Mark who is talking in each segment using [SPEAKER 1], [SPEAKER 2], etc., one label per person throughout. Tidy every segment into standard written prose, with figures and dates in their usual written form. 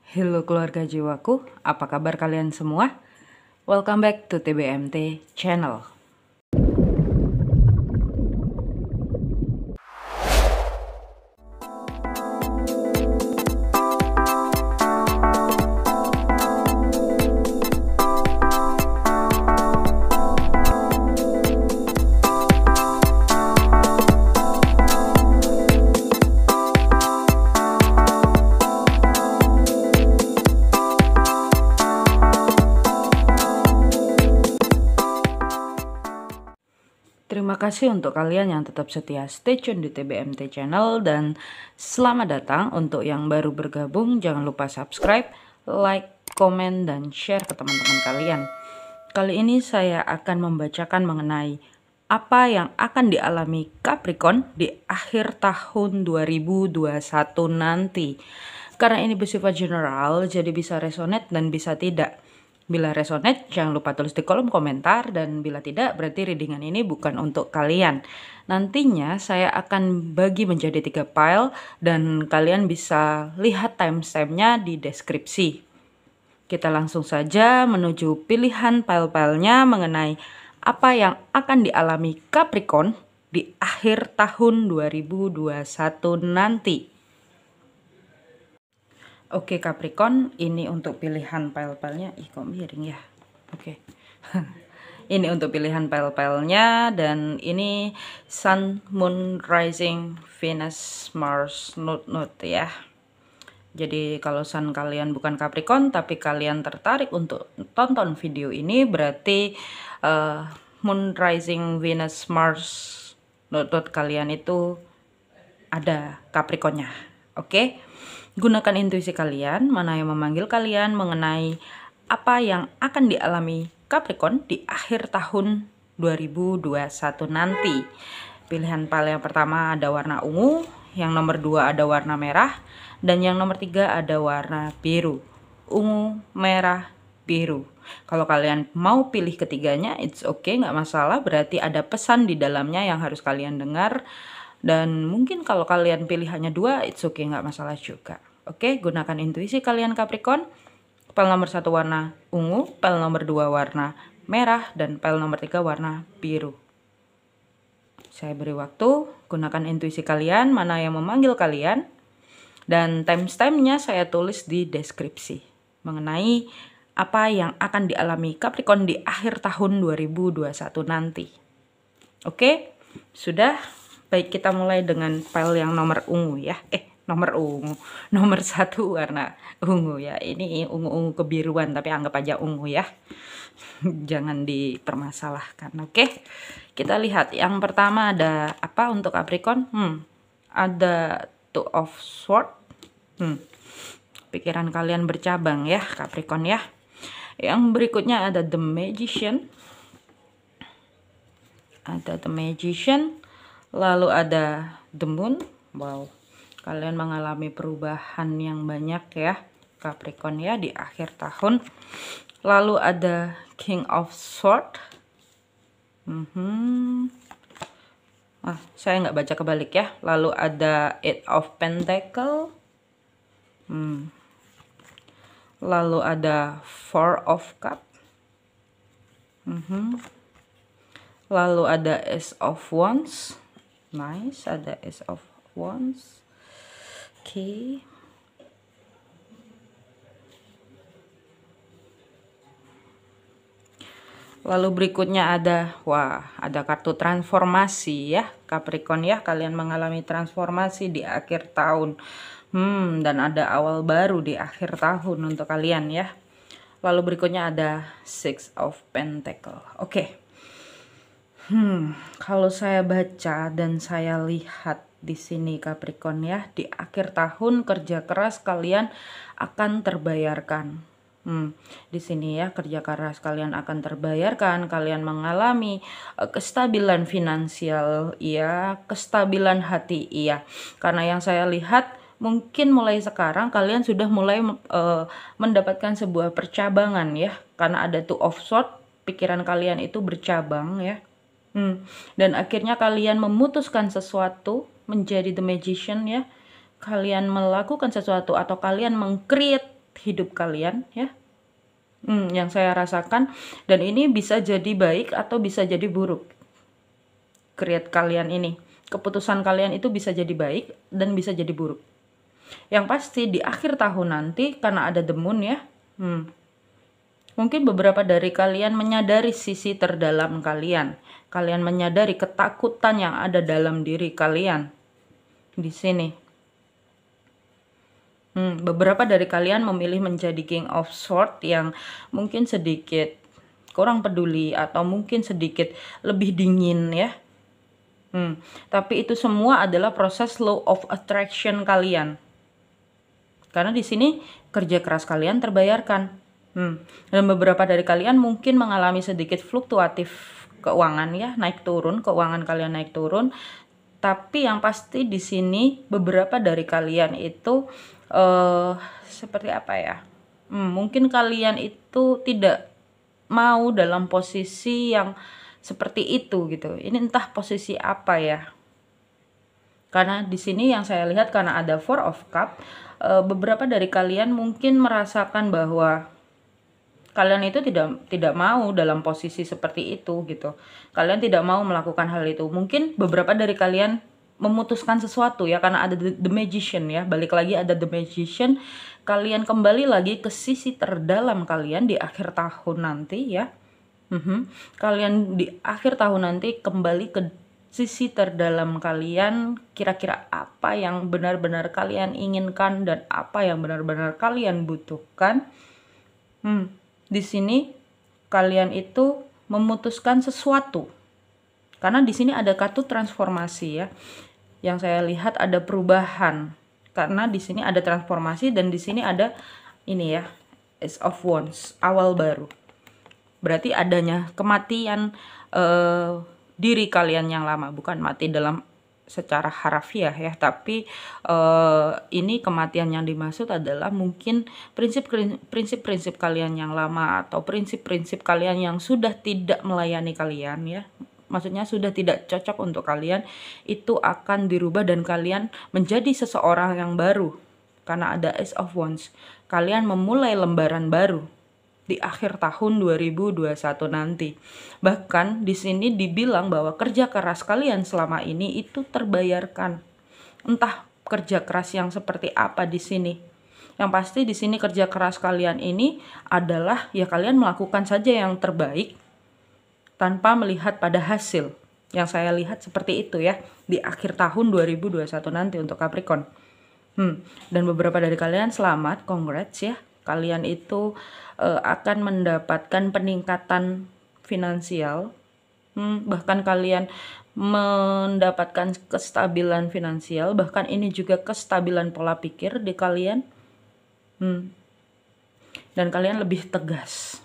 [SPEAKER 1] Halo keluarga jiwaku, apa kabar kalian semua? Welcome back to TBMT channel. Terima kasih untuk kalian yang tetap setia stay tune di TBMT channel, dan selamat datang untuk yang baru bergabung. Jangan lupa subscribe, like, komen, dan share ke teman-teman kalian. Kali ini saya akan membacakan mengenai apa yang akan dialami Capricorn di akhir tahun 2021 nanti. Karena ini bersifat general, jadi bisa resonate dan bisa tidak. Bila resonate, jangan lupa tulis di kolom komentar, dan bila tidak, berarti readingan ini bukan untuk kalian. Nantinya saya akan bagi menjadi 3 file, dan kalian bisa lihat timestampnya di deskripsi. Kita langsung saja menuju pilihan file-filenya mengenai apa yang akan dialami Capricorn di akhir tahun 2021 nanti. Oke Capricorn, ini untuk pilihan file-filenya. Ih kok miring ya. Oke. Ini untuk pilihan file-filenya, dan ini Sun, Moon, Rising, Venus, Mars, Node ya. Jadi kalau Sun kalian bukan Capricorn tapi kalian tertarik untuk tonton video ini, berarti Moon, Rising, Venus, Mars, Node kalian itu ada Capricornnya. Oke. Gunakan intuisi kalian, mana yang memanggil kalian mengenai apa yang akan dialami Capricorn di akhir tahun 2021 nanti. Pilihan file yang pertama ada warna ungu, yang nomor 2 ada warna merah, dan yang nomor 3 ada warna biru. Ungu, merah, biru. Kalau kalian mau pilih ketiganya, it's okay, nggak masalah, berarti ada pesan di dalamnya yang harus kalian dengar. Dan mungkin kalau kalian pilih hanya 2, it's okay, nggak masalah juga. Oke, gunakan intuisi kalian Capricorn. File nomor 1 warna ungu, file nomor 2 warna merah, dan file nomor 3 warna biru. Saya beri waktu, gunakan intuisi kalian, mana yang memanggil kalian. Dan timestampnya saya tulis di deskripsi mengenai apa yang akan dialami Capricorn di akhir tahun 2021 nanti. Oke, sudah. Baik, kita mulai dengan file yang nomor ungu ya. Nomor 1 warna ungu ya. Ini ungu-ungu kebiruan, tapi anggap aja ungu ya. Jangan dipermasalahkan. Oke. Kita lihat yang pertama ada apa untuk Capricorn? Ada Two of Swords. Pikiran kalian bercabang ya Capricorn ya. Yang berikutnya ada The Magician. Ada The Magician. Lalu ada The Moon. Wow, kalian mengalami perubahan yang banyak ya Capricorn ya di akhir tahun. Lalu ada King of Swords. Saya nggak baca kebalik ya. Lalu ada Eight of Pentacles. Lalu ada Four of Cups. Lalu ada Ace of Wands. Nice, ada Ace of Wands. Oke. Lalu berikutnya ada, ada kartu transformasi ya Capricorn ya. Kalian mengalami transformasi di akhir tahun. Dan ada awal baru di akhir tahun untuk kalian ya. Lalu berikutnya ada Six of Pentacles. Oke. Kalau saya baca dan saya lihat di sini Capricorn ya, di akhir tahun kerja keras kalian akan terbayarkan. Di sini ya, kerja keras kalian akan terbayarkan. Kalian mengalami kestabilan finansial, iya, kestabilan hati, iya. Karena yang saya lihat mungkin mulai sekarang kalian sudah mulai mendapatkan sebuah percabangan ya, karena ada Two of Swords. Pikiran kalian itu bercabang ya. Dan akhirnya kalian memutuskan sesuatu menjadi The Magician ya. Kalian melakukan sesuatu atau kalian meng-create hidup kalian ya. Yang saya rasakan, dan ini bisa jadi baik atau bisa jadi buruk. Create kalian ini, keputusan kalian itu bisa jadi baik dan bisa jadi buruk. Yang pasti di akhir tahun nanti, karena ada the moon ya, mungkin beberapa dari kalian menyadari sisi terdalam kalian. Kalian menyadari ketakutan yang ada dalam diri kalian di sini. Beberapa dari kalian memilih menjadi King of Swords yang mungkin sedikit kurang peduli atau mungkin sedikit lebih dingin ya. Tapi itu semua adalah proses law of attraction kalian. Karena di sini kerja keras kalian terbayarkan. Dan beberapa dari kalian mungkin mengalami sedikit fluktuatif keuangan ya, naik turun, keuangan kalian naik turun. Tapi yang pasti di sini beberapa dari kalian itu seperti apa ya? Mungkin kalian itu tidak mau dalam posisi yang seperti itu gitu. Ini entah posisi apa ya. Karena di sini yang saya lihat, karena ada Four of Cup, beberapa dari kalian mungkin merasakan bahwa kalian itu tidak mau dalam posisi seperti itu gitu. Kalian tidak mau melakukan hal itu. Mungkin beberapa dari kalian memutuskan sesuatu ya, karena ada the magician ya. Balik lagi ada the magician. Kalian kembali lagi ke sisi terdalam kalian di akhir tahun nanti ya. Kalian di akhir tahun nanti kembali ke sisi terdalam kalian. Kira-kira apa yang benar-benar kalian inginkan dan apa yang benar-benar kalian butuhkan. Di sini kalian itu memutuskan sesuatu. Karena di sini ada kartu transformasi ya. Yang saya lihat ada perubahan. Karena di sini ada transformasi dan di sini ada ini ya, Ace of Wands, awal baru. Berarti adanya kematian diri kalian yang lama, bukan mati dalam secara harafiah ya, tapi ini kematian yang dimaksud adalah mungkin prinsip-prinsip kalian yang lama atau prinsip-prinsip kalian yang sudah tidak melayani kalian ya. Maksudnya sudah tidak cocok untuk kalian, itu akan dirubah dan kalian menjadi seseorang yang baru. Karena ada Ace of Wands, kalian memulai lembaran baru di akhir tahun 2021 nanti. Bahkan di sini dibilang bahwa kerja keras kalian selama ini itu terbayarkan. Entah kerja keras yang seperti apa di sini. Yang pasti di sini kerja keras kalian ini adalah ya kalian melakukan saja yang terbaik tanpa melihat pada hasil. Yang saya lihat seperti itu ya di akhir tahun 2021 nanti untuk Capricorn. Dan beberapa dari kalian selamat, congrats ya. Kalian itu akan mendapatkan peningkatan finansial. Bahkan kalian mendapatkan kestabilan finansial. Bahkan ini juga kestabilan pola pikir di kalian. Dan kalian lebih tegas.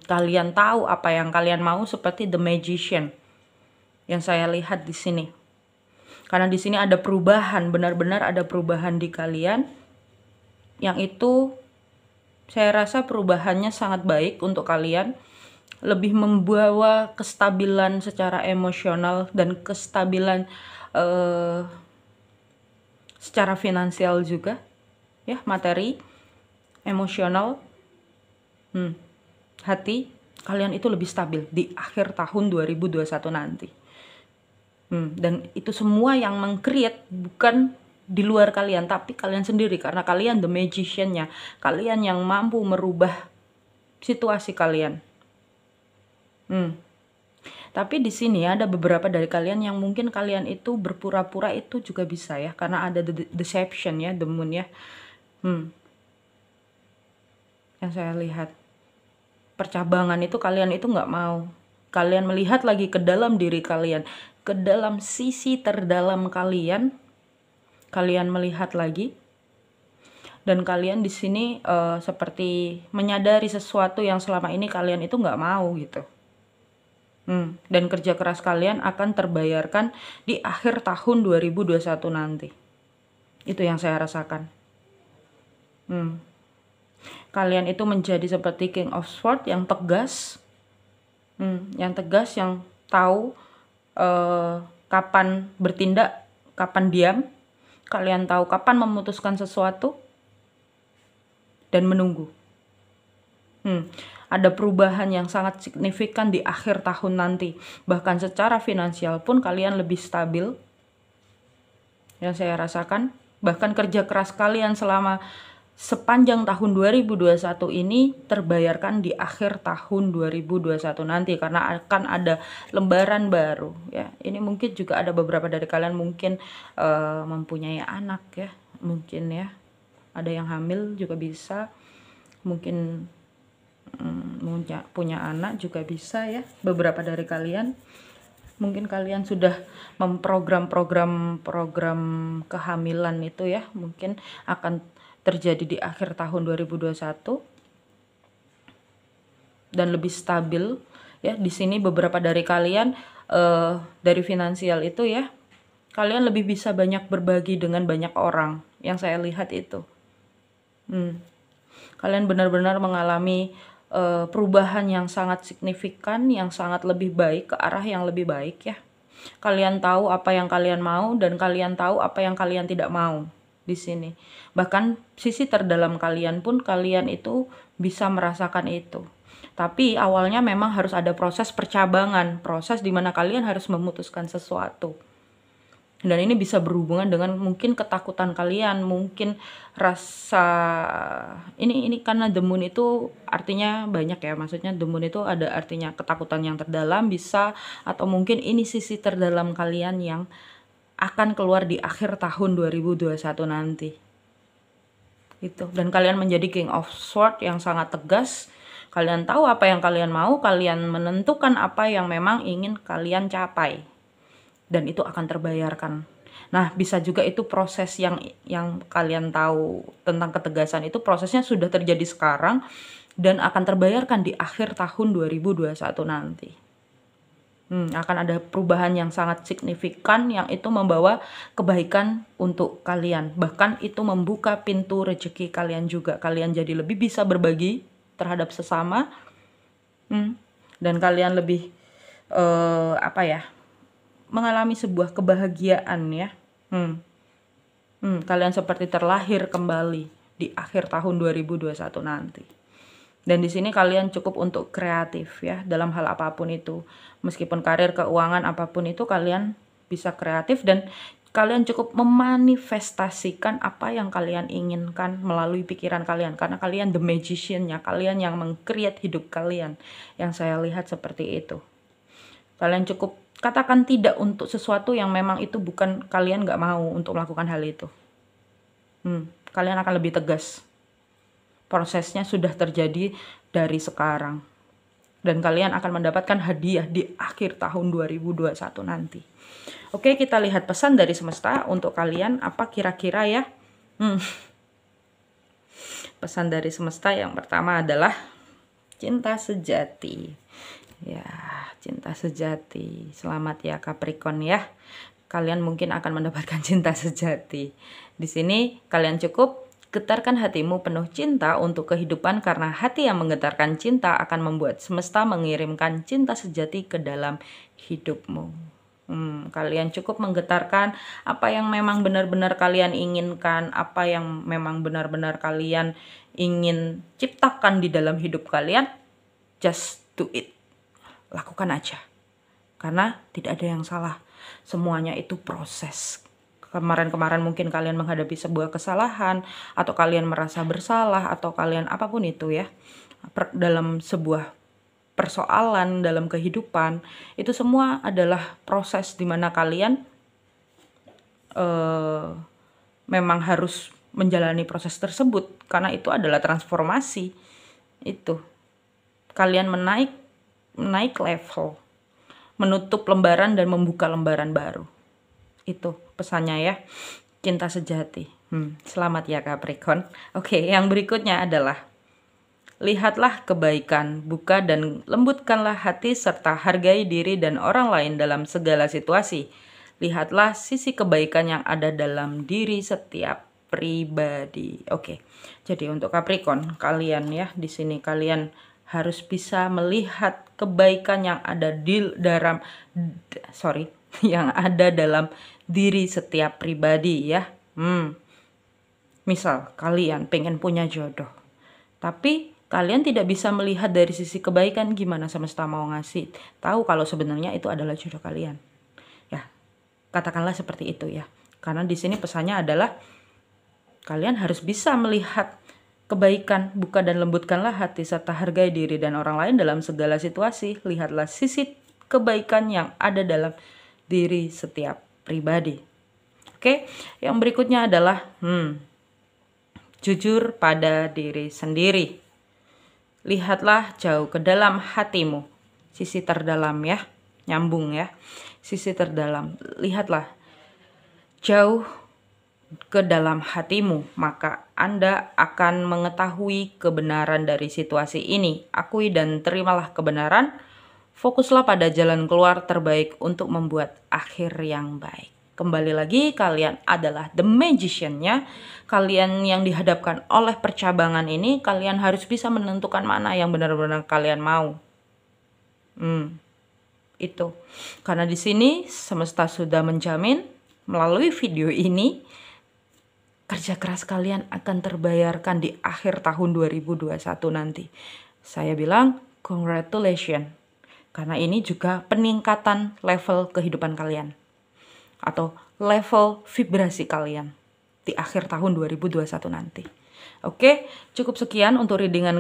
[SPEAKER 1] Kalian tahu apa yang kalian mau seperti the magician yang saya lihat di sini. Karena di sini ada perubahan, benar-benar ada perubahan di kalian. Yang itu saya rasa perubahannya sangat baik untuk kalian. Lebih membawa kestabilan secara emosional dan kestabilan secara finansial juga. Ya, materi, emosional, hati, kalian itu lebih stabil di akhir tahun 2021 nanti. Dan itu semua yang meng-create bukan di luar kalian, tapi kalian sendiri. Karena kalian the magician-nya. Kalian yang mampu merubah situasi kalian. Tapi di sini ada beberapa dari kalian yang mungkin kalian itu berpura-pura itu juga bisa ya. Karena ada the deception ya, the moon ya. Yang saya lihat. Percabangan itu kalian itu nggak mau. Kalian melihat lagi ke dalam diri kalian, ke dalam sisi terdalam kalian. Kalian melihat lagi, dan kalian di sini seperti menyadari sesuatu yang selama ini kalian itu nggak mau gitu. Dan kerja keras kalian akan terbayarkan di akhir tahun 2021 nanti. Itu yang saya rasakan. Kalian itu menjadi seperti King of Swords yang tegas. Yang tahu kapan bertindak, kapan diam. Kalian tahu kapan memutuskan sesuatu. dan menunggu. Ada perubahan yang sangat signifikan di akhir tahun nanti. Bahkan secara finansial pun kalian lebih stabil. Yang saya rasakan, bahkan kerja keras kalian selama sepanjang tahun 2021 ini terbayarkan di akhir tahun 2021 nanti, karena akan ada lembaran baru ya. Ini mungkin juga ada beberapa dari kalian mungkin mempunyai anak ya, mungkin ya. Ada yang hamil juga bisa, mungkin punya anak juga bisa ya, beberapa dari kalian. Mungkin kalian sudah memprogram-program kehamilan itu ya, mungkin akan terjadi di akhir tahun 2021 dan lebih stabil ya. Di sini beberapa dari kalian dari finansial itu ya, kalian lebih bisa banyak berbagi dengan banyak orang, yang saya lihat itu. Kalian benar-benar mengalami perubahan yang sangat signifikan, yang sangat lebih baik, ke arah yang lebih baik ya. Kalian tahu apa yang kalian mau dan kalian tahu apa yang kalian tidak mau di sini. Bahkan sisi terdalam kalian pun kalian itu bisa merasakan itu. Tapi awalnya memang harus ada proses percabangan, proses di mana kalian harus memutuskan sesuatu. Dan ini bisa berhubungan dengan mungkin ketakutan kalian, mungkin rasa ini karena the moon itu artinya banyak ya, maksudnya the moon itu ada artinya ketakutan yang terdalam bisa, atau mungkin ini sisi terdalam kalian yang akan keluar di akhir tahun 2021 nanti. Itu. Dan kalian menjadi King of Swords yang sangat tegas. Kalian tahu apa yang kalian mau, kalian menentukan apa yang memang ingin kalian capai. Dan itu akan terbayarkan. Nah, bisa juga itu proses yang kalian tahu tentang ketegasan itu prosesnya sudah terjadi sekarang dan akan terbayarkan di akhir tahun 2021 nanti. Akan ada perubahan yang sangat signifikan yang itu membawa kebaikan untuk kalian. Bahkan itu membuka pintu rezeki kalian juga. Kalian jadi lebih bisa berbagi terhadap sesama. Dan kalian lebih mengalami sebuah kebahagiaan ya. Kalian seperti terlahir kembali di akhir tahun 2021 nanti. Dan di sini kalian cukup untuk kreatif ya, dalam hal apapun itu. Meskipun karir, keuangan, apapun itu kalian bisa kreatif dan kalian cukup memanifestasikan apa yang kalian inginkan melalui pikiran kalian. Karena kalian the magician-nya, kalian yang meng-create hidup kalian. Yang saya lihat seperti itu. Kalian cukup katakan tidak untuk sesuatu yang memang itu bukan kalian nggak mau untuk melakukan hal itu. Kalian akan lebih tegas. Prosesnya sudah terjadi dari sekarang. Dan kalian akan mendapatkan hadiah di akhir tahun 2021 nanti. Oke, kita lihat pesan dari semesta untuk kalian. Apa kira-kira ya? Pesan dari semesta yang pertama adalah cinta sejati. Ya, cinta sejati. Selamat ya Capricorn ya. Kalian mungkin akan mendapatkan cinta sejati. Di sini kalian cukup getarkan hatimu penuh cinta untuk kehidupan, karena hati yang menggetarkan cinta akan membuat semesta mengirimkan cinta sejati ke dalam hidupmu. Kalian cukup menggetarkan apa yang memang benar-benar kalian inginkan, apa yang memang benar-benar kalian ingin ciptakan di dalam hidup kalian. Just do it. Lakukan aja. Karena tidak ada yang salah. Semuanya itu proses. Kemarin-kemarin mungkin kalian menghadapi sebuah kesalahan, atau kalian merasa bersalah, atau kalian apapun itu ya, dalam sebuah persoalan dalam kehidupan, itu semua adalah proses dimana kalian memang harus menjalani proses tersebut, karena itu adalah transformasi. Itu kalian menaik level, menutup lembaran dan membuka lembaran baru. Itu pesannya ya, cinta sejati. Selamat ya Capricorn. Oke, yang berikutnya adalah lihatlah kebaikan, buka dan lembutkanlah hati serta hargai diri dan orang lain dalam segala situasi. Lihatlah sisi kebaikan yang ada dalam diri setiap pribadi. Oke. Jadi untuk Capricorn, kalian ya di sini kalian harus bisa melihat kebaikan yang ada dalam diri setiap pribadi ya. Misal kalian pengen punya jodoh, Tapi kalian tidak bisa melihat dari sisi kebaikan. Gimana semesta mau ngasih tahu kalau sebenarnya itu adalah jodoh kalian? Ya, katakanlah seperti itu ya. Karena di sini pesannya adalah kalian harus bisa melihat kebaikan, buka dan lembutkanlah hati serta hargai diri dan orang lain dalam segala situasi. Lihatlah sisi kebaikan yang ada dalam diri setiap pribadi. Oke, yang berikutnya adalah jujur pada diri sendiri. Lihatlah jauh ke dalam hatimu. Sisi terdalam ya, nyambung ya. Sisi terdalam. Lihatlah jauh ke dalam hatimu, maka Anda akan mengetahui kebenaran dari situasi ini. Akui dan terimalah kebenaran. Fokuslah pada jalan keluar terbaik untuk membuat akhir yang baik. Kembali lagi, kalian adalah the magician-nya. Kalian yang dihadapkan oleh percabangan ini, kalian harus bisa menentukan mana yang benar-benar kalian mau. Itu. Karena di sini semesta sudah menjamin melalui video ini kerja keras kalian akan terbayarkan di akhir tahun 2021 nanti. Saya bilang congratulations. Karena ini juga peningkatan level kehidupan kalian. Atau level vibrasi kalian di akhir tahun 2021 nanti. Oke, cukup sekian untuk readingan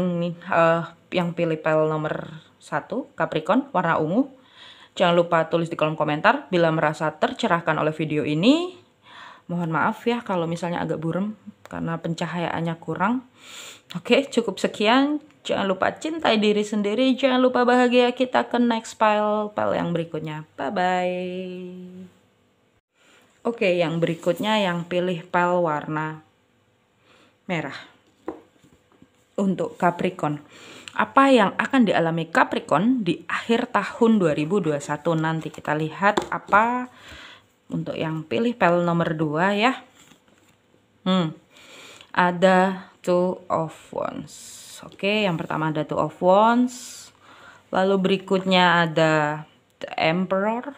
[SPEAKER 1] yang pilih pel nomor 1, Capricorn, warna ungu. Jangan lupa tulis di kolom komentar bila merasa tercerahkan oleh video ini. Mohon maaf ya kalau misalnya agak buram karena pencahayaannya kurang. Oke, cukup sekian. Jangan lupa cintai diri sendiri. Jangan lupa bahagia. Kita ke next pel yang berikutnya. Bye-bye. Oke, yang berikutnya yang pilih pel warna merah. Untuk Capricorn. Apa yang akan dialami Capricorn di akhir tahun 2021 nanti? Kita lihat apa untuk yang pilih pel nomor 2 ya. Ada Two of Wands. Oke, yang pertama ada Two of Wands. Lalu berikutnya ada The Emperor.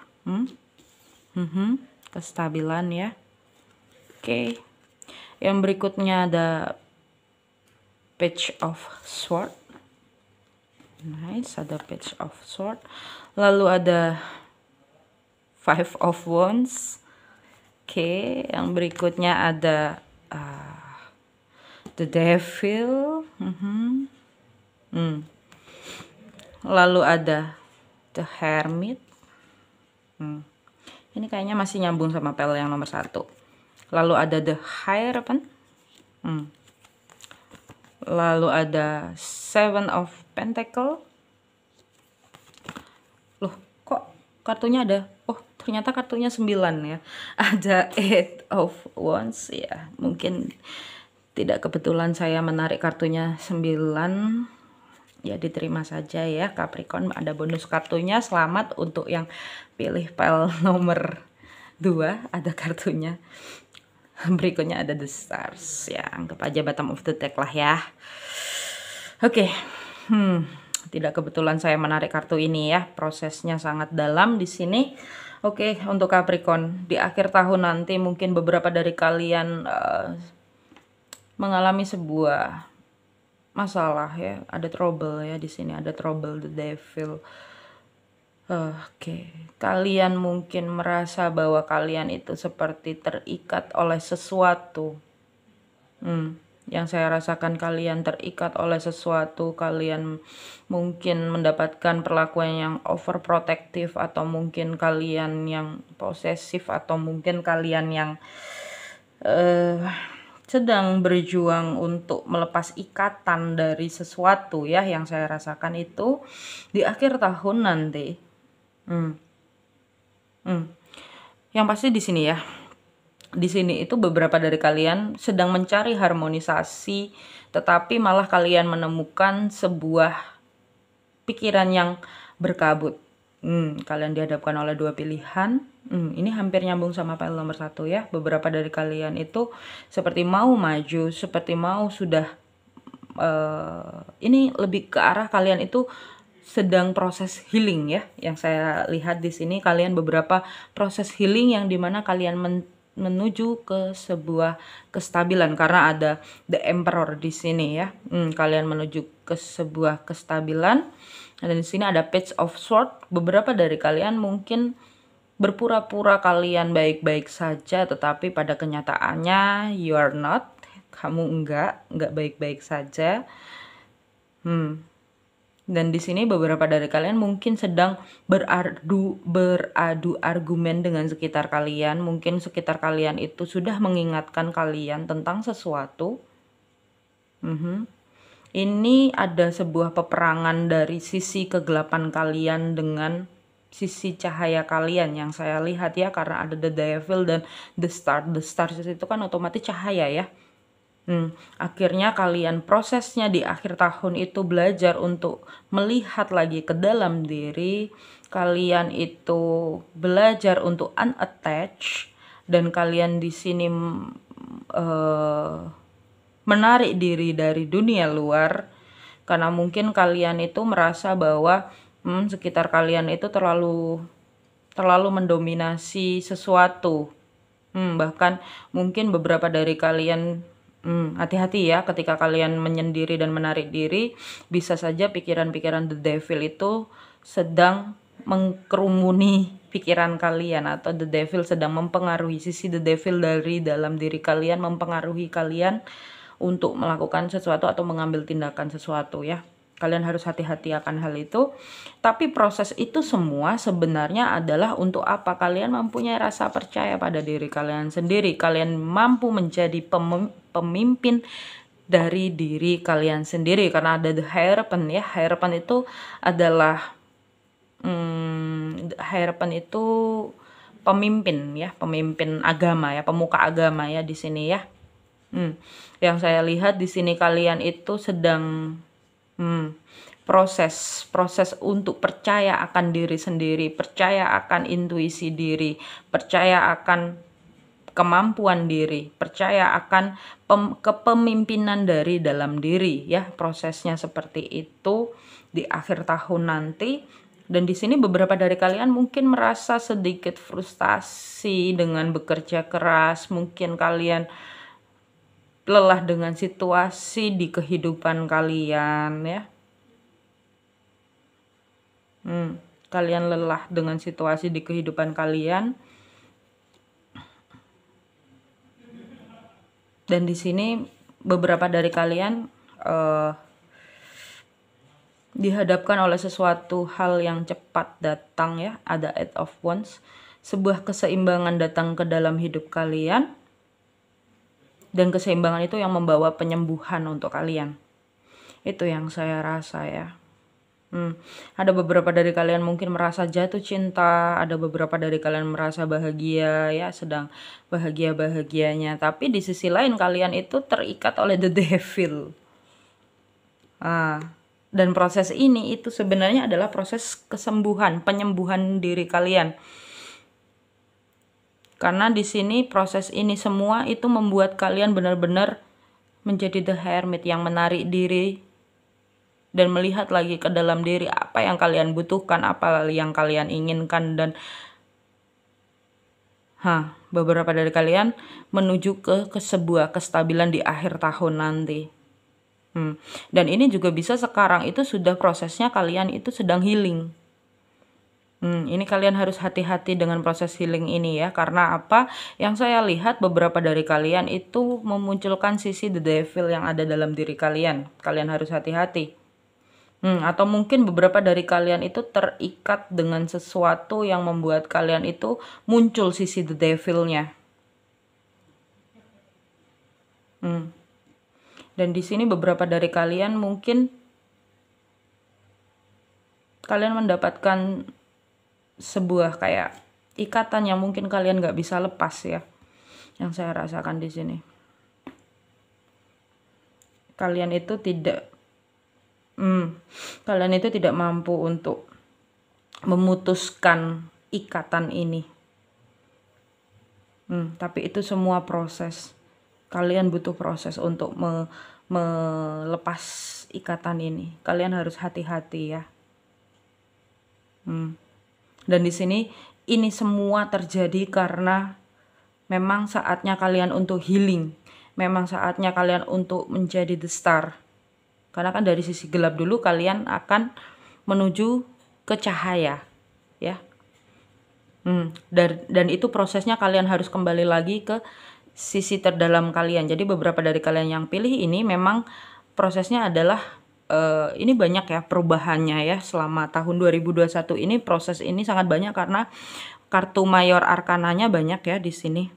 [SPEAKER 1] Kestabilan ya. Oke. Yang berikutnya ada Page of Sword. Nice, ada Page of Sword. Lalu ada Five of Wands. Oke, yang berikutnya ada The Devil. Lalu ada The Hermit. Ini kayaknya masih nyambung sama pel yang nomor 1. Lalu ada The Hierophant. Lalu ada Seven of Pentacle. Loh, kok kartunya ada? Oh, ternyata kartunya 9 ya. Ada Eight of Wands ya. Mungkin tidak kebetulan saya menarik kartunya 9. Ya diterima saja ya Capricorn, ada bonus kartunya. Selamat untuk yang pilih pel nomor 2, ada kartunya. Berikutnya ada The Stars ya, anggap aja bottom of the deck lah ya. Oke. Tidak kebetulan saya menarik kartu ini ya, prosesnya sangat dalam di sini. Oke, untuk Capricorn di akhir tahun nanti mungkin beberapa dari kalian mengalami sebuah masalah ya, ada trouble ya di sini, ada trouble the devil. Oke, kalian mungkin merasa bahwa kalian itu seperti terikat oleh sesuatu. Yang saya rasakan kalian terikat oleh sesuatu, kalian mungkin mendapatkan perlakuan yang overprotective, atau mungkin kalian yang posesif, atau mungkin kalian yang sedang berjuang untuk melepas ikatan dari sesuatu ya. Yang saya rasakan itu di akhir tahun nanti. Yang pasti di sini ya. Di sini itu beberapa dari kalian sedang mencari harmonisasi, tetapi malah kalian menemukan sebuah pikiran yang berkabut. Kalian dihadapkan oleh dua pilihan. Ini hampir nyambung sama pel nomor 1 ya. Beberapa dari kalian itu seperti mau maju, seperti mau sudah ini lebih ke arah kalian itu sedang proses healing ya. Yang saya lihat di sini kalian beberapa proses healing yang dimana kalian menuju ke sebuah kestabilan karena ada the emperor di sini ya. Kalian menuju ke sebuah kestabilan. Dan di sini ada page of sword. Beberapa dari kalian mungkin berpura-pura kalian baik-baik saja, tetapi pada kenyataannya you are not. Kamu enggak baik-baik saja. Dan di sini beberapa dari kalian mungkin sedang beradu argumen dengan sekitar kalian. Mungkin sekitar kalian itu sudah mengingatkan kalian tentang sesuatu. Ini ada sebuah peperangan dari sisi kegelapan kalian dengan sisi cahaya kalian yang saya lihat ya, karena ada the devil dan the star. The stars itu kan otomatis cahaya ya. Akhirnya kalian prosesnya di akhir tahun itu belajar untuk melihat lagi ke dalam diri. Kalian itu belajar untuk unattach, dan kalian di sini menarik diri dari dunia luar karena mungkin kalian itu merasa bahwa sekitar kalian itu terlalu mendominasi sesuatu. Bahkan mungkin beberapa dari kalian hati-hati ya ketika kalian menyendiri dan menarik diri, bisa saja pikiran-pikiran the devil itu sedang mengkerumuni pikiran kalian, atau the devil sedang mempengaruhi sisi the devil dari dalam diri kalian, mempengaruhi kalian untuk melakukan sesuatu atau mengambil tindakan sesuatu ya. Kalian harus hati-hati akan hal itu. Tapi proses itu semua sebenarnya adalah untuk apa? Kalian mempunyai rasa percaya pada diri kalian sendiri. Kalian mampu menjadi pemimpin dari diri kalian sendiri. Karena ada the hierophant ya. Hierophant itu adalah hierophant itu pemimpin ya, pemimpin agama ya, pemuka agama ya di sini ya. Yang saya lihat di sini kalian itu sedang proses untuk percaya akan diri sendiri, percaya akan intuisi diri, percaya akan kemampuan diri, percaya akan kepemimpinan dari dalam diri ya. Prosesnya seperti itu di akhir tahun nanti. Dan di sini beberapa dari kalian mungkin merasa sedikit frustasi dengan bekerja keras, mungkin kalian lelah dengan situasi di kehidupan kalian ya. Kalian lelah dengan situasi di kehidupan kalian. Dan di sini beberapa dari kalian dihadapkan oleh sesuatu hal yang cepat datang ya. Ada Eight of Wands. Sebuah keseimbangan datang ke dalam hidup kalian. Dan keseimbangan itu yang membawa penyembuhan untuk kalian. Itu yang saya rasa ya. Ada beberapa dari kalian mungkin merasa jatuh cinta, ada beberapa dari kalian merasa bahagia ya, sedang bahagia-bahagianya. Tapi di sisi lain kalian itu terikat oleh the devil. Dan proses ini itu sebenarnya adalah proses kesembuhan, penyembuhan diri kalian. Karena di sini proses ini semua itu membuat kalian benar-benar menjadi the hermit yang menarik diri dan melihat lagi ke dalam diri apa yang kalian butuhkan, apa yang kalian inginkan, dan beberapa dari kalian menuju ke sebuah kestabilan di akhir tahun nanti. Dan ini juga bisa sekarang itu sudah prosesnya kalian itu sedang healing. Ini kalian harus hati-hati dengan proses healing ini ya, karena apa? Yang saya lihat beberapa dari kalian itu memunculkan sisi the devil yang ada dalam diri kalian. Kalian harus hati-hati. Atau mungkin beberapa dari kalian itu terikat dengan sesuatu yang membuat kalian itu muncul sisi the devil-nya. Dan di sini beberapa dari kalian mungkin kalian mendapatkan sebuah kayak ikatan yang mungkin kalian nggak bisa lepas ya. Yang saya rasakan di sini. Kalian itu tidak mampu untuk memutuskan ikatan ini. Tapi itu semua proses. Kalian butuh proses untuk melepas ikatan ini. Kalian harus hati-hati ya. Dan di sini ini semua terjadi karena Memang saatnya kalian untuk healing. Memang saatnya kalian untuk menjadi the star. Karena kan dari sisi gelap dulu kalian akan menuju ke cahaya, ya. Dan itu prosesnya kalian harus kembali lagi ke sisi terdalam kalian. Jadi beberapa dari kalian yang pilih ini memang prosesnya adalah ini banyak ya perubahannya ya selama tahun 2021 ini. Proses ini sangat banyak karena kartu mayor arkananya banyak ya di sini.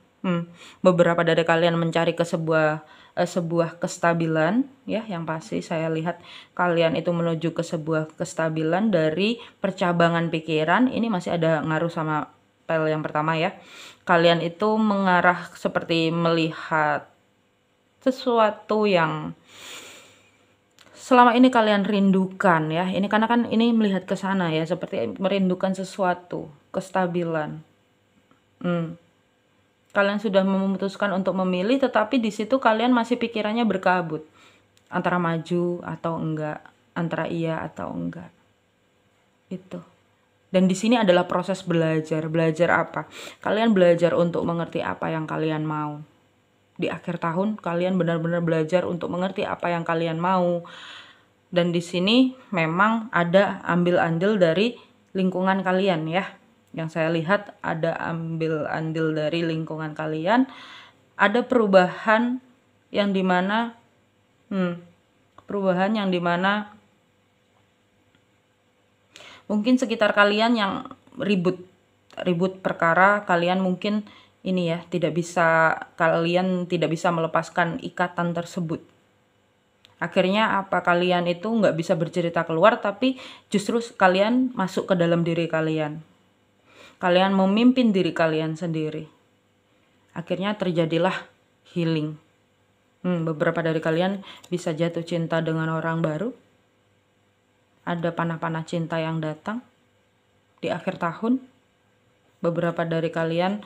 [SPEAKER 1] Beberapa dari kalian mencari ke sebuah kestabilan ya, yang pasti saya lihat kalian itu menuju ke sebuah kestabilan dari percabangan pikiran. Ini masih ada ngaruh sama pel yang pertama ya. Kalian itu mengarah seperti melihat sesuatu yang selama ini kalian rindukan ya. Ini karena kan ini melihat ke sana ya, seperti merindukan sesuatu, kestabilan. Kalian sudah memutuskan untuk memilih, tetapi di situ kalian masih pikirannya berkabut antara maju atau enggak, antara iya atau enggak. Itu. Dan di sini adalah proses belajar. Belajar apa? Kalian belajar untuk mengerti apa yang kalian mau. Di akhir tahun kalian benar-benar belajar untuk mengerti apa yang kalian mau. Dan di sini memang ada ambil andil dari lingkungan kalian ya. Yang saya lihat ada ambil andil dari lingkungan kalian. Ada perubahan yang dimana mungkin sekitar kalian yang ribut perkara, kalian mungkin ini ya, kalian tidak bisa melepaskan ikatan tersebut. Akhirnya apa, kalian itu nggak bisa bercerita keluar, tapi justru kalian masuk ke dalam diri kalian. Kalian memimpin diri kalian sendiri. Akhirnya terjadilah healing. Beberapa dari kalian bisa jatuh cinta dengan orang baru. Ada panah-panah cinta yang datang di akhir tahun. Beberapa dari kalian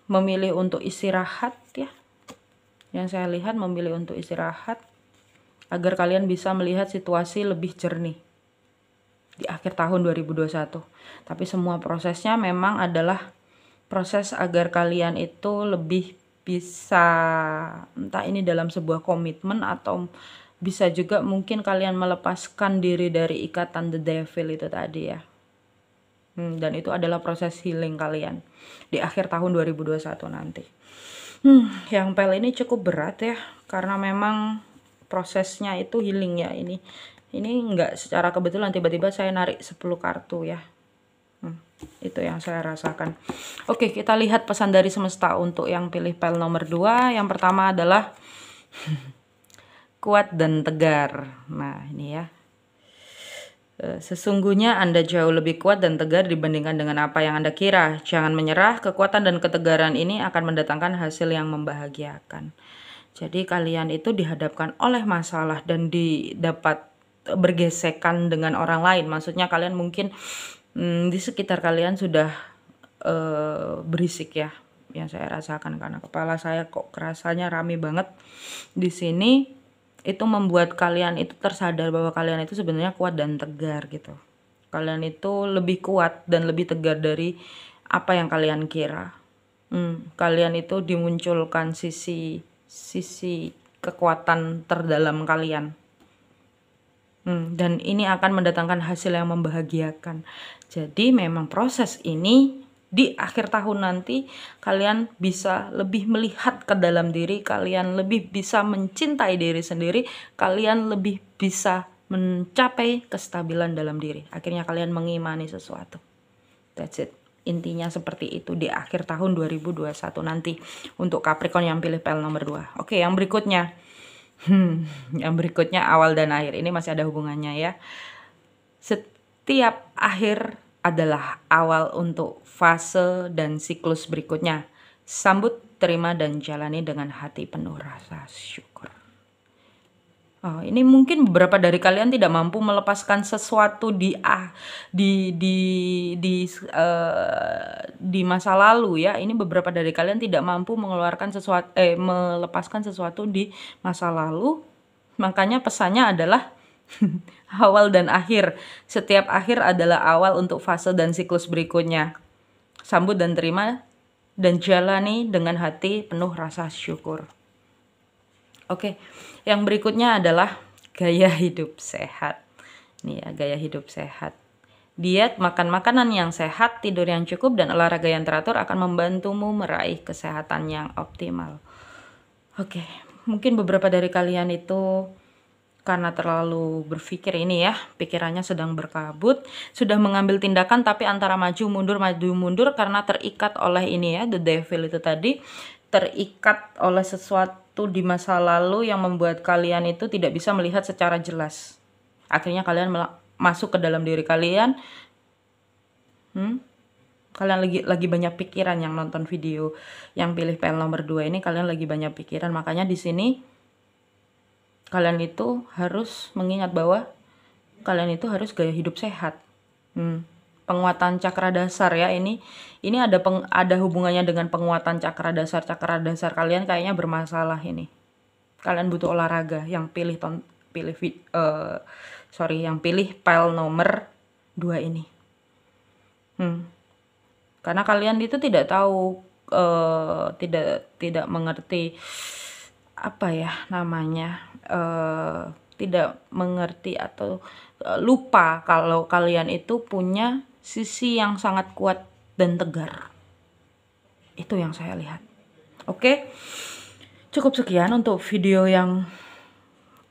[SPEAKER 1] memilih untuk istirahat ya. Yang saya lihat memilih untuk istirahat agar kalian bisa melihat situasi lebih jernih di akhir tahun 2021. Tapi semua prosesnya memang adalah proses agar kalian itu lebih bisa, entah ini dalam sebuah komitmen atau bisa juga mungkin kalian melepaskan diri dari ikatan the devil itu tadi ya. Dan itu adalah proses healing kalian di akhir tahun 2021 nanti. Yang pel ini cukup berat ya, karena memang prosesnya itu healing ya. Ini enggak secara kebetulan tiba-tiba saya narik 10 kartu ya. Itu yang saya rasakan. Oke, kita lihat pesan dari semesta untuk yang pilih pel nomor 2. Yang pertama adalah kuat dan tegar. Nah, ini ya. Sesungguhnya Anda jauh lebih kuat dan tegar dibandingkan dengan apa yang Anda kira. Jangan menyerah, kekuatan dan ketegaran ini akan mendatangkan hasil yang membahagiakan. Jadi kalian itu dihadapkan oleh masalah dan didapat bergesekan dengan orang lain. Maksudnya kalian mungkin di sekitar kalian sudah berisik ya, yang saya rasakan karena kepala saya kok kerasanya rame banget di sini. Itu membuat kalian itu tersadar bahwa kalian itu sebenarnya kuat dan tegar gitu. Kalian itu lebih kuat dan lebih tegar dari apa yang kalian kira. Kalian itu dimunculkan sisi kekuatan terdalam kalian. Dan ini akan mendatangkan hasil yang membahagiakan. Jadi memang proses ini di akhir tahun nanti kalian bisa lebih melihat ke dalam diri, kalian lebih bisa mencintai diri sendiri, kalian lebih bisa mencapai kestabilan dalam diri. Akhirnya kalian mengimani sesuatu. That's it. Intinya seperti itu di akhir tahun 2021 nanti untuk Capricorn yang pilih pel nomor 2. Oke, yang berikutnya. Yang berikutnya awal dan akhir. Ini masih ada hubungannya ya. Setiap akhir adalah awal untuk fase dan siklus berikutnya. Sambut, terima, dan jalani dengan hati penuh rasa syukur. Ini mungkin beberapa dari kalian tidak mampu melepaskan sesuatu di masa lalu ya. Ini beberapa dari kalian tidak mampu melepaskan sesuatu di masa lalu. Makanya pesannya adalah awal dan akhir. Setiap akhir adalah awal untuk fase dan siklus berikutnya. Sambut dan terima dan jalani dengan hati penuh rasa syukur. Oke, yang berikutnya adalah gaya hidup sehat. Nih ya, gaya hidup sehat. Diet, makan makanan yang sehat, tidur yang cukup, dan olahraga yang teratur akan membantumu meraih kesehatan yang optimal. Oke, mungkin beberapa dari kalian itu karena terlalu berpikir ini ya, pikirannya sedang berkabut, sudah mengambil tindakan tapi antara maju mundur karena terikat oleh ini ya, the devil itu tadi, terikat oleh sesuatu di masa lalu yang membuat kalian itu tidak bisa melihat secara jelas. Akhirnya kalian masuk ke dalam diri kalian. Kalian lagi banyak pikiran yang nonton video yang pilih PL nomor 2 ini, kalian lagi banyak pikiran. Makanya di sini kalian itu harus mengingat bahwa kalian itu harus gaya hidup sehat. Penguatan cakra dasar ya, ini ada hubungannya dengan penguatan cakra dasar. Cakra dasar kalian kayaknya bermasalah ini. Kalian butuh olahraga. Yang pilih PL nomor 2 ini. Karena kalian itu tidak tahu, tidak mengerti apa ya namanya, tidak mengerti atau lupa kalau kalian itu punya sisi yang sangat kuat dan tegar. Itu yang saya lihat. Oke, cukup sekian untuk video yang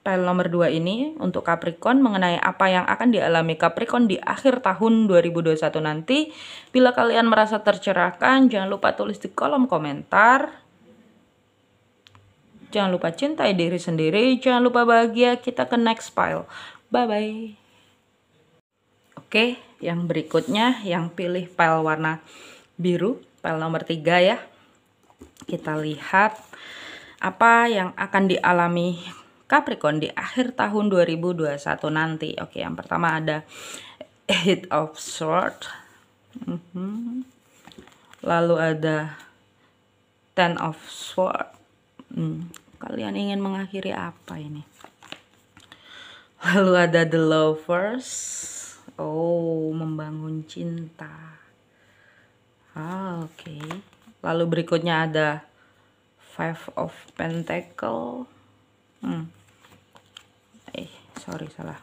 [SPEAKER 1] PL nomor 2 ini untuk Capricorn, mengenai apa yang akan dialami Capricorn di akhir tahun 2021 nanti. Bila kalian merasa tercerahkan, jangan lupa tulis di kolom komentar. Jangan lupa cintai diri sendiri, jangan lupa bahagia. Kita ke next file. Bye-bye. Oke, yang berikutnya yang pilih file warna biru, file nomor 3 ya. Kita lihat apa yang akan dialami Capricorn di akhir tahun 2021 nanti. Oke, yang pertama ada Eight of Swords. Lalu ada Ten of Swords. Kalian ingin mengakhiri apa ini? Lalu ada The Lovers. Oh, membangun cinta. Oke. Lalu berikutnya ada Five of Pentacles. Salah.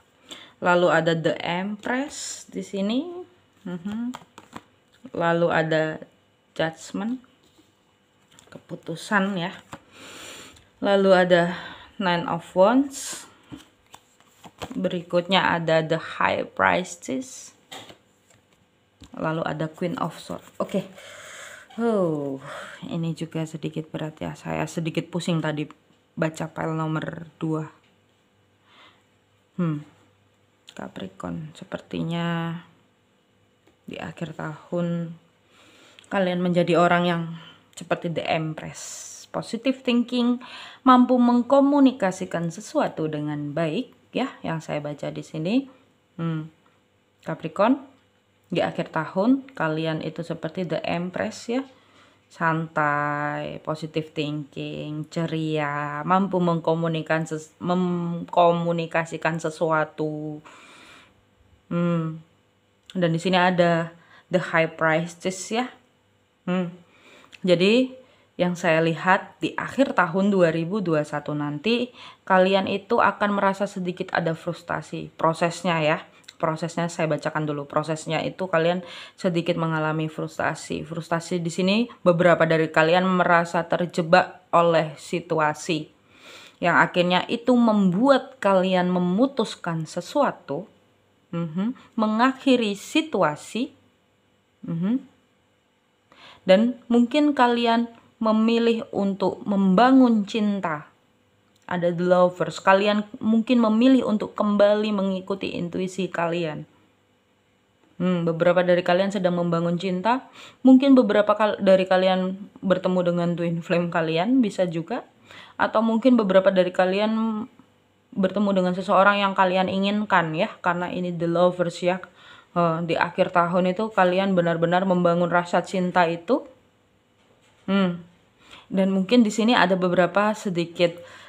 [SPEAKER 1] Lalu ada The Empress di sini. Lalu ada Judgment, keputusan ya. Lalu ada Nine of Wands. Berikutnya ada The High Priestess. Lalu ada Queen of Swords. Oke. Ini juga sedikit berat ya. Saya sedikit pusing tadi baca file nomor 2. Capricorn, sepertinya di akhir tahun kalian menjadi orang yang seperti The Empress. Positive thinking, mampu mengkomunikasikan sesuatu dengan baik ya, yang saya baca di sini. Capricorn, di akhir tahun kalian itu seperti The Empress ya. Santai, positive thinking, ceria, mampu mengkomunikasikan sesuatu. Dan di sini ada The High Priestess ya. Jadi yang saya lihat di akhir tahun 2021 nanti kalian itu akan merasa sedikit ada frustasi. Prosesnya ya. Prosesnya saya bacakan dulu. Prosesnya itu kalian sedikit mengalami frustasi. Frustasi di sini beberapa dari kalian merasa terjebak oleh situasi yang akhirnya itu membuat kalian memutuskan sesuatu, mengakhiri situasi, dan mungkin kalian memilih untuk membangun cinta. Ada The Lovers. Kalian mungkin memilih untuk kembali mengikuti intuisi kalian. Beberapa dari kalian sedang membangun cinta. Mungkin beberapa dari kalian bertemu dengan twin flame kalian, bisa juga. Atau mungkin beberapa dari kalian bertemu dengan seseorang yang kalian inginkan ya. Karena ini The Lovers ya. Di akhir tahun itu kalian benar-benar membangun rasa cinta itu. Dan mungkin di sini ada beberapa sedikit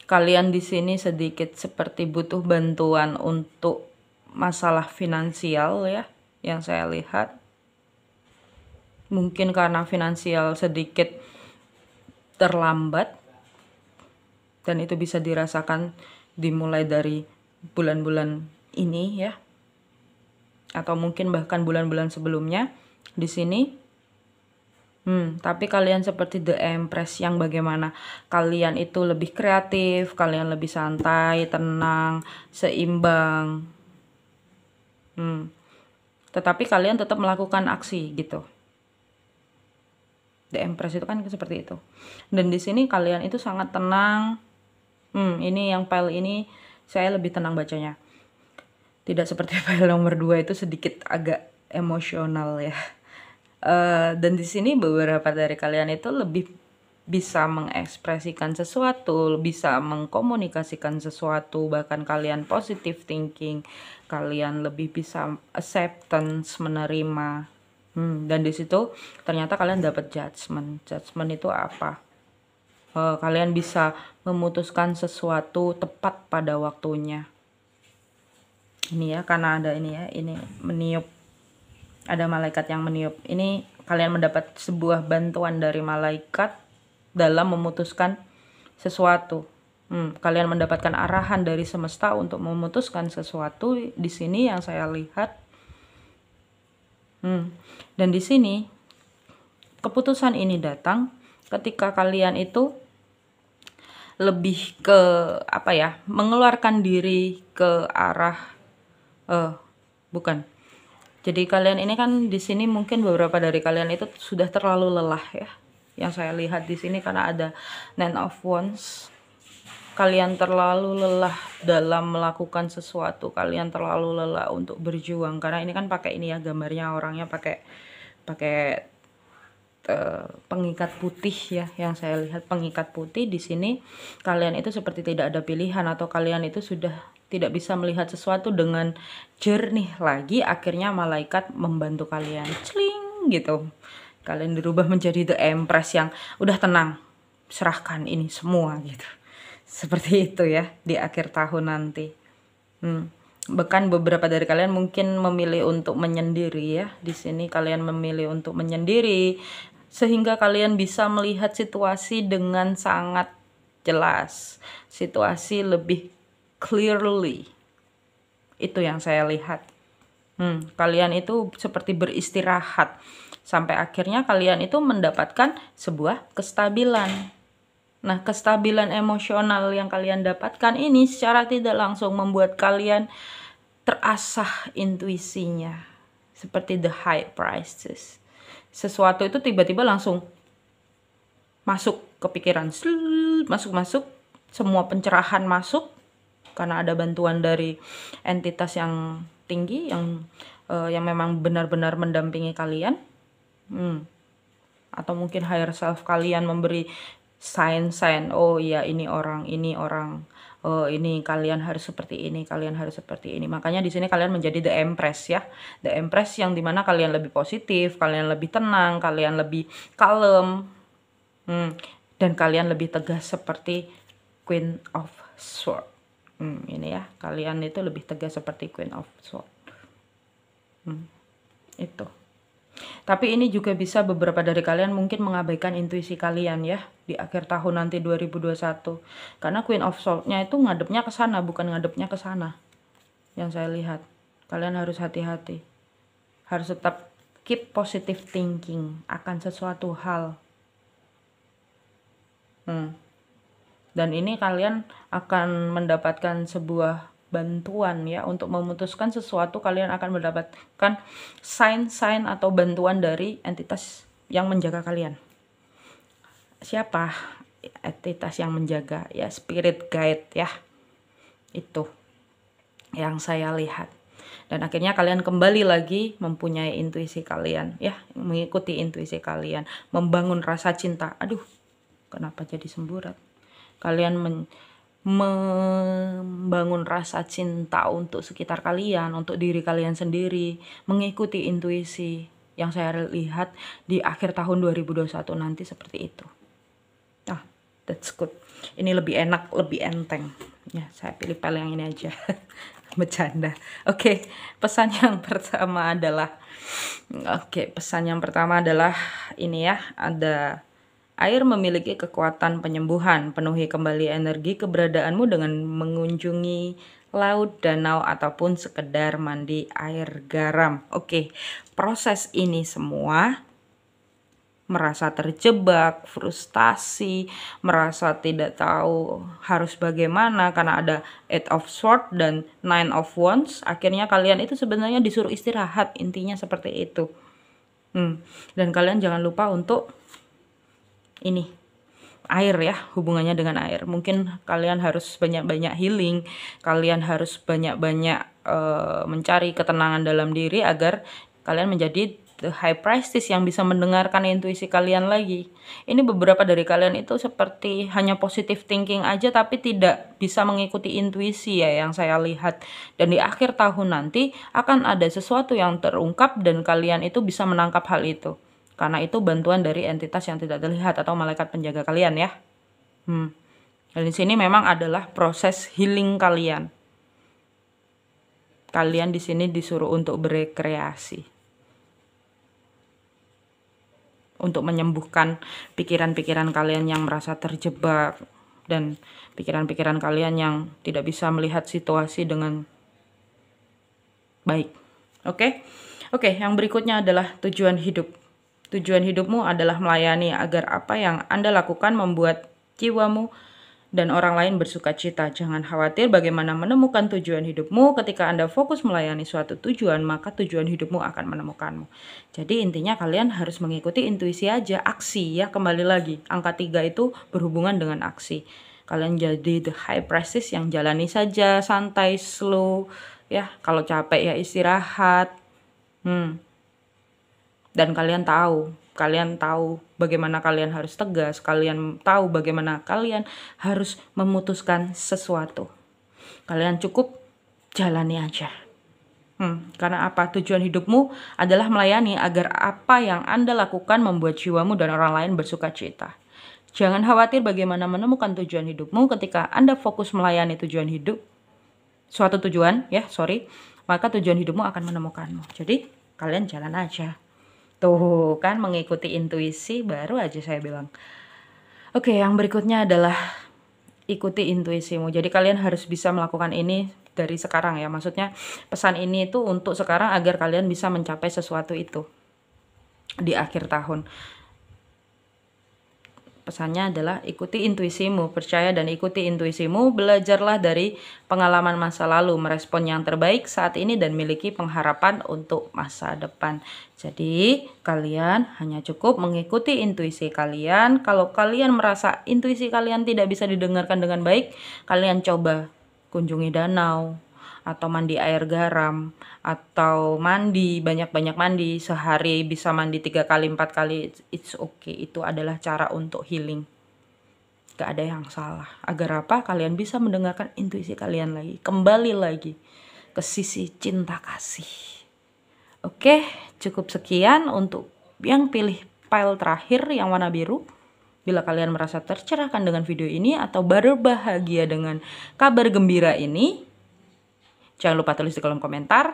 [SPEAKER 1] kalian di sini sedikit seperti butuh bantuan untuk masalah finansial ya, yang saya lihat. Mungkin karena finansial sedikit terlambat, dan itu bisa dirasakan dimulai dari bulan-bulan ini ya, atau mungkin bahkan bulan-bulan sebelumnya di sini. Tapi kalian seperti The Empress yang bagaimana kalian itu lebih kreatif, kalian lebih santai, tenang, seimbang. Tetapi kalian tetap melakukan aksi gitu. The Empress itu kan seperti itu. Dan di sini kalian itu sangat tenang. Ini yang pile ini saya lebih tenang bacanya. Tidak seperti pile nomor 2 itu sedikit agak emosional ya. Dan di sini beberapa dari kalian itu lebih bisa mengekspresikan sesuatu, bisa mengkomunikasikan sesuatu, bahkan kalian positive thinking, kalian lebih bisa acceptance, menerima. Dan di situ ternyata kalian dapat judgment. Judgment itu apa? Kalian bisa memutuskan sesuatu tepat pada waktunya. Ini ya, karena ada ini ya, ini meniup. Ada malaikat yang meniup. Ini kalian mendapat sebuah bantuan dari malaikat dalam memutuskan sesuatu. Kalian mendapatkan arahan dari semesta untuk memutuskan sesuatu di sini yang saya lihat. Dan di sini keputusan ini datang ketika kalian itu lebih ke apa ya, mengeluarkan diri ke arah bukan. Jadi kalian ini kan di sini mungkin beberapa dari kalian itu sudah terlalu lelah ya. Yang saya lihat di sini karena ada Nine of Wands. Kalian terlalu lelah dalam melakukan sesuatu. Kalian terlalu lelah untuk berjuang. Karena ini kan pakai ini ya, gambarnya orangnya pakai pengikat putih ya. Yang saya lihat pengikat putih di sini. Kalian itu seperti tidak ada pilihan, atau kalian itu sudah tidak bisa melihat sesuatu dengan jernih lagi. Akhirnya malaikat membantu kalian, celing gitu. Kalian dirubah menjadi The Empress yang udah tenang, serahkan ini semua gitu. Seperti itu ya di akhir tahun nanti. Bahkan beberapa dari kalian mungkin memilih untuk menyendiri ya. Di sini kalian memilih untuk menyendiri sehingga kalian bisa melihat situasi dengan sangat jelas. Situasi lebih clearly. Itu yang saya lihat. Kalian itu seperti beristirahat sampai akhirnya kalian itu mendapatkan sebuah kestabilan. Nah, kestabilan emosional yang kalian dapatkan ini secara tidak langsung membuat kalian terasah intuisinya. Seperti the High Priestess. Sesuatu itu tiba-tiba langsung masuk ke pikiran. Masuk-masuk, semua pencerahan masuk. Karena ada bantuan dari entitas yang tinggi yang memang benar-benar mendampingi kalian, atau mungkin higher self kalian memberi sign-sign, oh iya ini orang, oh ini kalian harus seperti ini, kalian harus seperti ini. Makanya di sini kalian menjadi The Empress ya, The Empress yang dimana kalian lebih positif, kalian lebih tenang, kalian lebih kalem, dan kalian lebih tegas seperti Queen of Swords. Ini ya, kalian itu lebih tegas seperti Queen of Swords. Itu. Tapi ini juga bisa beberapa dari kalian mungkin mengabaikan intuisi kalian ya di akhir tahun nanti 2021. Karena Queen of Swords-nya itu ngadepnya ke sana, bukan ngadepnya ke sana. Yang saya lihat. Kalian harus hati-hati. Harus tetap keep positive thinking akan sesuatu hal. Dan ini kalian akan mendapatkan sebuah bantuan ya untuk memutuskan sesuatu. Kalian akan mendapatkan sign-sign atau bantuan dari entitas yang menjaga kalian. Siapa entitas yang menjaga? Ya, spirit guide ya. Itu yang saya lihat. Dan akhirnya kalian kembali lagi mempunyai intuisi kalian ya, mengikuti intuisi kalian, membangun rasa cinta. Aduh, kenapa jadi semburat? Kalian membangun rasa cinta untuk sekitar kalian, untuk diri kalian sendiri, mengikuti intuisi yang saya lihat di akhir tahun 2021 nanti seperti itu. Nah, that's good. Ini lebih enak, lebih enteng. Ya, saya pilih pile yang ini aja. Bercanda. Oke, pesan yang pertama adalah pesan yang pertama adalah ini ya, ada air memiliki kekuatan penyembuhan. Penuhi kembali energi keberadaanmu dengan mengunjungi laut, danau, ataupun sekedar mandi air garam. Oke, proses ini semua merasa terjebak, frustasi, merasa tidak tahu harus bagaimana karena ada Eight of Swords dan Nine of Wands. Akhirnya kalian itu sebenarnya disuruh istirahat, intinya seperti itu. Dan kalian jangan lupa untuk ini, air ya, hubungannya dengan air. Mungkin kalian harus banyak-banyak healing, kalian harus banyak-banyak mencari ketenangan dalam diri agar kalian menjadi the high priestess yang bisa mendengarkan intuisi kalian lagi. Ini beberapa dari kalian itu seperti hanya positive thinking aja tapi tidak bisa mengikuti intuisi ya yang saya lihat. Dan di akhir tahun nanti akan ada sesuatu yang terungkap dan kalian itu bisa menangkap hal itu. Karena itu bantuan dari entitas yang tidak terlihat atau malaikat penjaga kalian ya. Dan di sini memang adalah proses healing kalian. Kalian di sini disuruh untuk berekreasi. Untuk menyembuhkan pikiran-pikiran kalian yang merasa terjebak dan pikiran-pikiran kalian yang tidak bisa melihat situasi dengan baik. Oke, yang berikutnya adalah tujuan hidup. Tujuan hidupmu adalah melayani agar apa yang Anda lakukan membuat jiwamu dan orang lain bersuka cita. Jangan khawatir bagaimana menemukan tujuan hidupmu. Ketika Anda fokus melayani suatu tujuan, maka tujuan hidupmu akan menemukanmu. Jadi intinya kalian harus mengikuti intuisi aja, aksi ya. Kembali lagi, angka 3 itu berhubungan dengan aksi. Kalian jadi the high priestess yang jalani saja, santai, slow ya. Kalau capek ya istirahat. Dan kalian tahu bagaimana kalian harus tegas, kalian tahu bagaimana kalian harus memutuskan sesuatu. Kalian cukup jalani aja. Karena apa? Tujuan hidupmu adalah melayani agar apa yang Anda lakukan membuat jiwamu dan orang lain bersuka cita. Jangan khawatir bagaimana menemukan tujuan hidupmu. Ketika Anda fokus melayani tujuan hidup, suatu tujuan maka tujuan hidupmu akan menemukanmu. Jadi kalian jalan aja. Tuh kan, mengikuti intuisi, baru aja saya bilang. Oke, yang berikutnya adalah ikuti intuisimu. Jadi kalian harus bisa melakukan ini dari sekarang ya. Maksudnya pesan ini itu untuk sekarang agar kalian bisa mencapai sesuatu itu di akhir tahun. Pesannya adalah ikuti intuisimu, percaya dan ikuti intuisimu, belajarlah dari pengalaman masa lalu, merespon yang terbaik saat ini dan miliki pengharapan untuk masa depan. Jadi kalian hanya cukup mengikuti intuisi kalian. Kalau kalian merasa intuisi kalian tidak bisa didengarkan dengan baik, kalian coba kunjungi danau, atau mandi air garam, atau mandi, banyak-banyak mandi, sehari bisa mandi 3 kali 4 kali, it's okay. Itu adalah cara untuk healing, gak ada yang salah. Agar apa? Kalian bisa mendengarkan intuisi kalian lagi, kembali lagi ke sisi cinta kasih. Oke, cukup sekian untuk yang pilih file terakhir yang warna biru. Bila kalian merasa tercerahkan dengan video ini atau baru bahagia dengan kabar gembira ini, jangan lupa tulis di kolom komentar.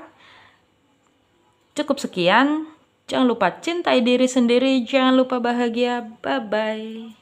[SPEAKER 1] Cukup sekian. Jangan lupa cintai diri sendiri. Jangan lupa bahagia. Bye-bye.